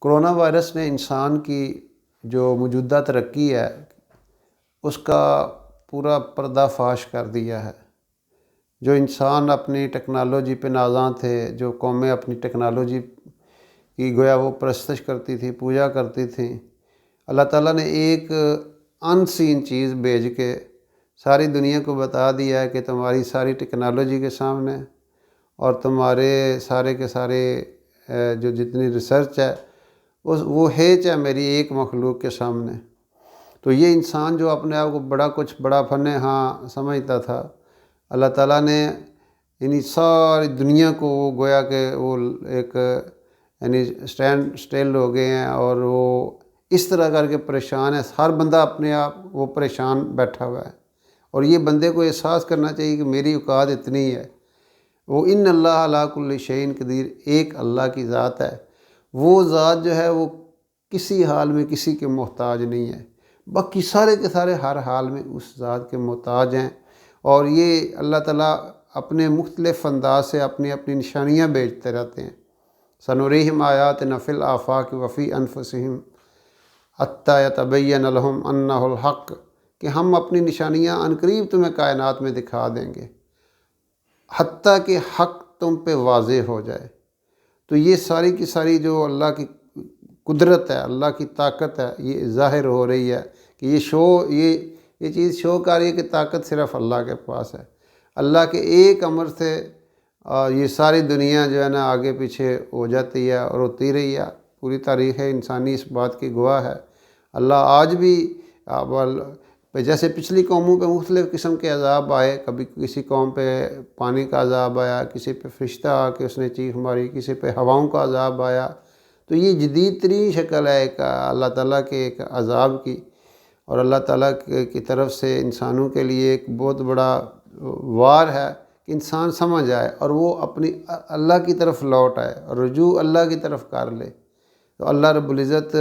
Corona virus نے انسان کی جو موجودہ ترقی ہے اس کا پورا پردہ فاش کر دیا ہے۔ جو انسان اپنی ٹیکنالوجی پہ نازاں تھے، جو قومیں اپنی ٹیکنالوجی کی گویا وہ پرستش کرتی تھی، پوجا کرتی تھیں، اللہ تعالیٰ نے ایک ان سین چیز بھیج کے ساری دنیا کو بتا دیا ہے کہ تمہاری ساری ٹیکنالوجی کے سامنے اور تمہارے سارے کے سارے جو جتنی ریسرچ ہے وہ ہیچ ہے میری ایک مخلوق کے سامنے۔ تو یہ انسان جو اپنے آپ کو بڑا فن ہاں سمجھتا تھا، اللہ تعالیٰ نے یعنی ساری دنیا کو وہ گویا کہ وہ ایک یعنی اسٹینڈ اسٹل ہو گئے ہیں، اور وہ اس طرح کر کے پریشان ہے، ہر بندہ اپنے آپ وہ پریشان بیٹھا ہوا ہے۔ اور یہ بندے کو احساس کرنا چاہیے کہ میری اوقات اتنی ہے۔ وہ ان اللہ علی کل شیء قدیر، ایک اللہ کی ذات ہے، وہ ذات جو ہے وہ کسی حال میں کسی کے محتاج نہیں ہے، باقی سارے کے سارے ہر حال میں اس ذات کے محتاج ہیں۔ اور یہ اللہ تعالیٰ اپنے مختلف انداز سے اپنی اپنی نشانیاں بھیجتے رہتے ہیں۔ سنریہم آیاتنا فی الآفاق وفی انفسہم حتی یتبین لہم انہ الحق، کہ ہم اپنی نشانیاں عنقریب تمہیں کائنات میں دکھا دیں گے حتیٰ کہ حق تم پہ واضح ہو جائے۔ تو یہ ساری کی ساری جو اللہ کی قدرت ہے، اللہ کی طاقت ہے، یہ ظاہر ہو رہی ہے کہ یہ چیز شو کر رہی ہے کہ طاقت صرف اللہ کے پاس ہے۔ اللہ کے ایک امر سے یہ ساری دنیا جو ہے نا آگے پیچھے ہو جاتی ہے اور ہوتی رہی ہے۔ پوری تاریخ انسانی اس بات کی گواہ ہے۔ اللہ آج بھی جیسے پچھلی قوموں پہ مختلف قسم کے عذاب آئے، کبھی کسی قوم پہ پانی کا عذاب آیا، کسی پہ فرشتہ آ کے اس نے چیخ ماری، کسی پہ ہواؤں کا عذاب آیا۔ تو یہ جدید ترین شکل ہے ایک اللہ تعالیٰ کے ایک عذاب کی، اور اللہ تعالیٰ کی طرف سے انسانوں کے لیے ایک بہت بڑا وار ہے کہ انسان سمجھ آئے اور وہ اپنی اللہ کی طرف لوٹ آئے اور رجوع اللہ کی طرف کر لے۔ تو اللہ رب العزت